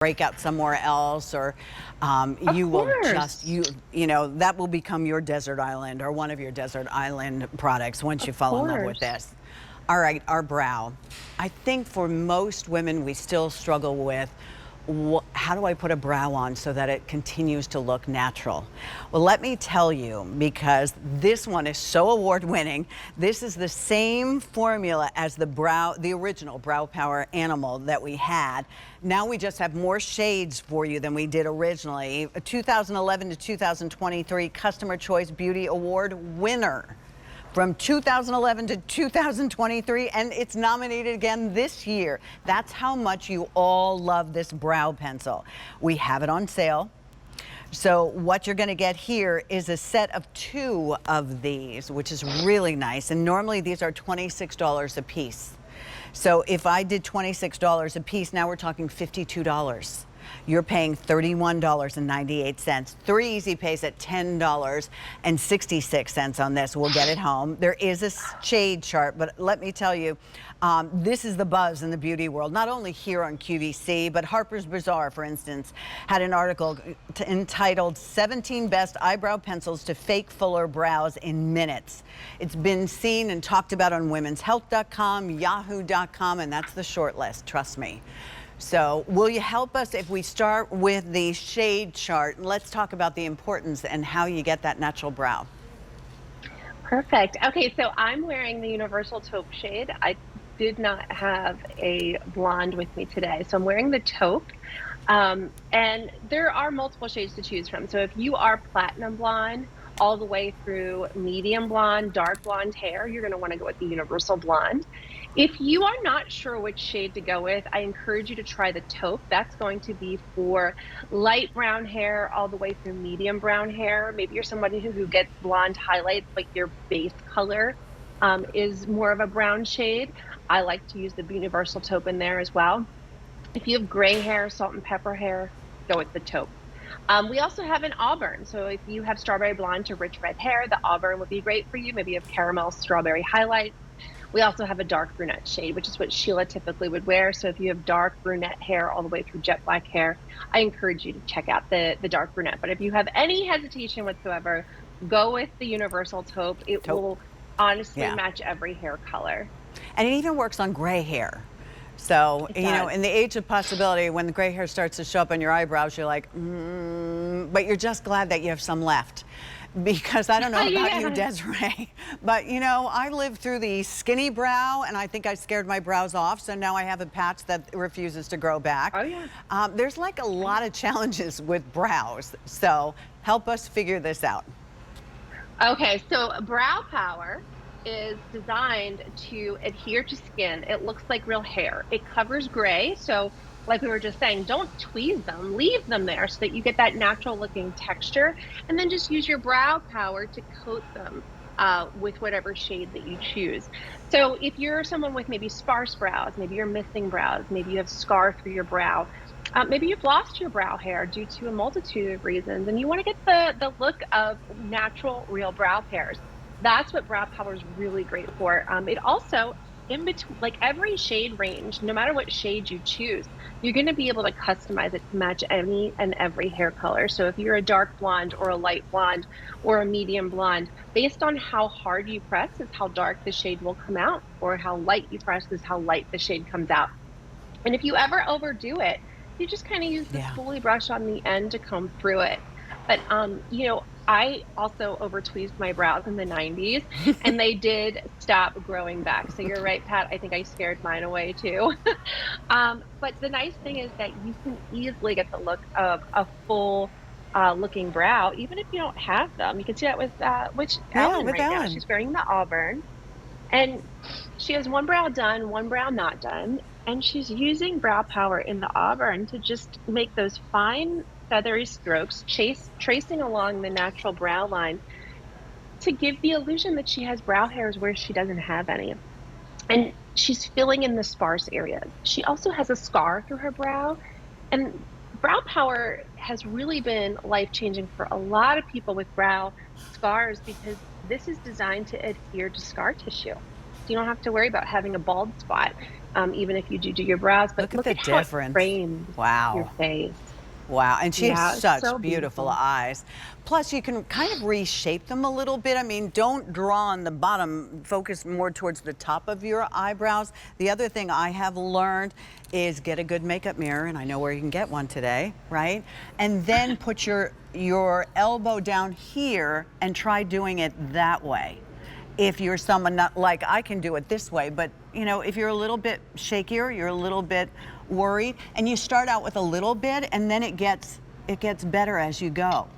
break out somewhere else, or Of you will just, course. you know, that will become your desert island or one of your desert island products once you Of fall in love with course. this. All right, our brow. I think for most women, we still struggle with how do I put a brow on so that it continues to look natural? Well, let me tell you, because this one is so award winning. This is the same formula as the original Brow Power Animal that we had. Now we just have more shades for you than we did originally. A 2011 to 2023 Customer Choice Beauty Award winner from 2011 to 2023, and it's nominated again this year. That's how much you all love this brow pencil. We have it on sale. So what you're going to get here is a set of 2 of these, which is really nice. And normally these are $26 a piece. So if I did $26 a piece, now we're talking $52. You're paying $31.98. 3 easy pays at $10.66 on this. We'll get it home. There is a shade chart, but let me tell you, this is the buzz in the beauty world, not only here on QVC, but Harper's Bazaar, for instance, had an article entitled 17 Best Eyebrow Pencils to Fake Fuller Brows in Minutes. It's been seen and talked about on womenshealth.com, yahoo.com, and that's the short list, trust me. So will you help us if we start with the shade chart? Let's talk about the importance and how you get that natural brow. Perfect. Okay, so I'm wearing the universal taupe shade. I did not have a blonde with me today, so I'm wearing the taupe. And there are multiple shades to choose from. So if you are platinum blonde all the way through medium blonde, dark blonde hair, you're going to want to go with the universal blonde. If you are not sure which shade to go with, I encourage you to try the taupe. That's going to be for light brown hair all the way through medium brown hair. Maybe you're somebody who gets blonde highlights, like your base color is more of a brown shade. I like to use the universal taupe in there as well. If you have gray hair, salt and pepper hair, go with the taupe. We also have an auburn. So if you have strawberry blonde to rich red hair, the auburn would be great for you. Maybe you have caramel strawberry highlights. We also have a dark brunette shade, which is what Sheila typically would wear. So if you have dark brunette hair all the way through jet black hair, I encourage you to check out the dark brunette. But if you have any hesitation whatsoever, go with the universal taupe. It will honestly match every hair color. And it even works on gray hair. So, It you know, does. in the age of possibility, when the gray hair starts to show up on your eyebrows, you're like, but you're just glad that you have some left. Because I don't know about you, Desiree, but you know, I lived through the skinny brow and I think I scared my brows off. So now I have a patch that refuses to grow back. Oh, yeah. There's like a lot of challenges with brows. So help us figure this out. Okay, so Brow Power is designed to adhere to skin. It looks like real hair. It covers gray, so like we were just saying, don't tweeze them, leave them there so that you get that natural looking texture, and then just use your brow power to coat them with whatever shade that you choose. So if you're someone with maybe sparse brows, maybe you're missing brows, maybe you have scar through your brow, maybe you've lost your brow hair due to a multitude of reasons, and you want to get the look of natural, real brow hairs. That's what Brow Power is really great for. It also, in between, like every shade range, no matter what shade you choose, you're going to be able to customize it to match any and every hair color. So if you're a dark blonde or a light blonde or a medium blonde, based on how hard you press is how dark the shade will come out, or how light you press is how light the shade comes out. And if you ever overdo it, you just kind of use the spoolie brush on the end to comb through it. But, you know, I also over tweezed my brows in the 90s and they did stop growing back. So you're right, Pat. I think I scared mine away too. But the nice thing is that you can easily get the look of a full looking brow, even if you don't have them. You can see that with Ellen right now. She's wearing the auburn and she has one brow done, one brow not done. And she's using Brow Power in the auburn to just make those fine feathery strokes, tracing along the natural brow line to give the illusion that she has brow hairs where she doesn't have any. And she's filling in the sparse areas. She also has a scar through her brow. And Brow Power has really been life-changing for a lot of people with brow scars because this is designed to adhere to scar tissue. So you don't have to worry about having a bald spot. even if you do your brows. But Look at look the at how it difference. frames your Wow. face. Wow, and she has Yeah, it's such so beautiful beautiful. eyes. Plus, you can kind of reshape them a little bit. I mean, don't draw on the bottom, focus more towards the top of your eyebrows. The other thing I have learned is get a good makeup mirror, and I know where you can get one today, right? And then put your elbow down here and try doing it that way. If you're someone not like I can do it this way, but you know, if you're a little bit shakier, you're a little bit worried, and you start out with a little bit and then it gets better as you go.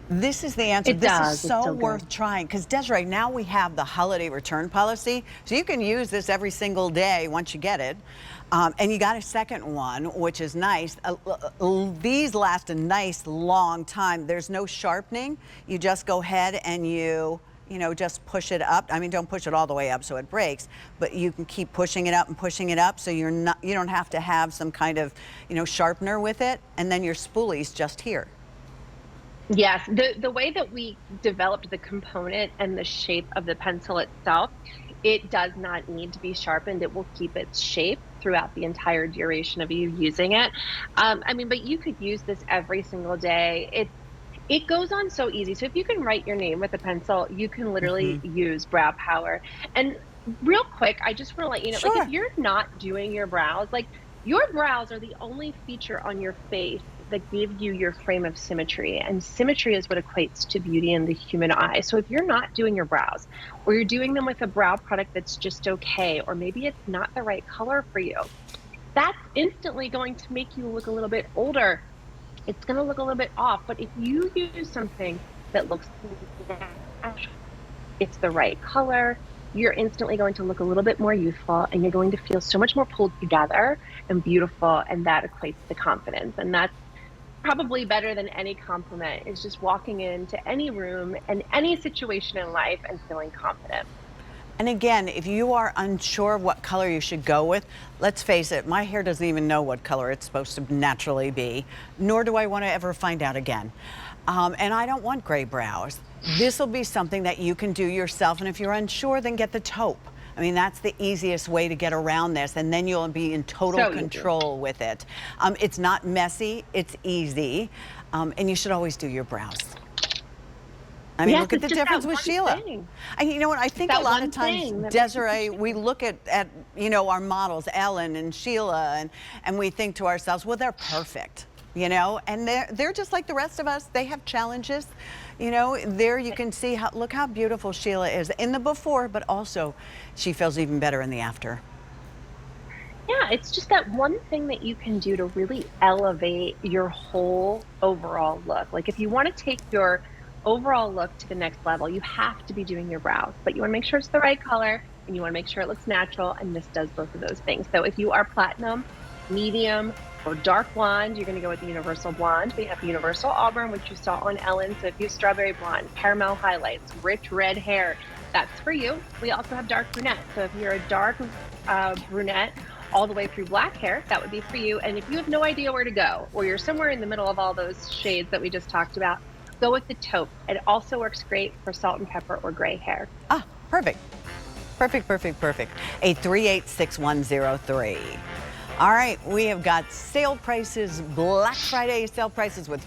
This is the answer. It This is does. It's so so good. worth trying because Desiree, now we have the holiday return policy, so you can use this every single day once you get it. And you got a second one, which is nice. These last a nice long time. There's no sharpening. You just go ahead and you know, just push it up. I mean, don't push it all the way up so it breaks, but you can keep pushing it up and pushing it up so you don't have to have some kind of, you know, sharpener with it, and then your spoolie's just here. Yes, the way that we developed the component and the shape of the pencil itself, it does not need to be sharpened. It will keep its shape throughout the entire duration of you using it. I mean, but you could use this every single day. It goes on so easy. So if you can write your name with a pencil, you can literally Hmm. use brow power. And real quick, I just want to let you know, like if Sure. you're not doing your brows, like your brows are the only feature on your face that give you your frame of symmetry. And symmetry is what equates to beauty in the human eye. So if you're not doing your brows, or you're doing them with a brow product that's just okay, or maybe it's not the right color for you, that's instantly going to make you look a little bit older. It's going to look a little bit off. But if you use something that looks natural, it's the right color, you're instantly going to look a little bit more youthful, and you're going to feel so much more pulled together and beautiful. And that equates to confidence. And that's probably better than any compliment, is just walking into any room and any situation in life and feeling confident. And again, if you are unsure of what color you should go with, let's face it, my hair doesn't even know what color it's supposed to naturally be, nor do I want to ever find out again. And I don't want gray brows. This will be something that you can do yourself, and if you're unsure, then get the taupe. I mean, that's the easiest way to get around this, and then you'll be in total So easy. control with it. It's not messy, it's easy, and you should always do your brows. I mean, Yes, look at it's the just that difference with one Sheila. thing. And you know what? I It's think a that lot of one times, thing that makes a huge Desiree, we difference. look at you know, our models, Ellen and Sheila, and we think to ourselves, well, they're perfect, you know, and they're just like the rest of us. They have challenges, you know. There you can see how look how beautiful Sheila is in the before, but also she feels even better in the after. Yeah, it's just that one thing that you can do to really elevate your whole overall look. Like if you want to take your overall look to the next level, you have to be doing your brows, but you want to make sure it's the right color and you want to make sure it looks natural. And this does both of those things. So if you are platinum, medium, or dark blonde, you're going to go with the universal blonde. We have universal auburn, which you saw on Ellen. So if you have strawberry blonde, caramel highlights, rich red hair, that's for you. We also have dark brunette. So if you're a dark brunette all the way through black hair, that would be for you. And if you have no idea where to go, or you're somewhere in the middle of all those shades that we just talked about, go with the taupe. It also works great for salt and pepper or gray hair. Ah, perfect. Perfect, perfect, perfect. 838-6103. All right, we have got sale prices, Black Friday sale prices with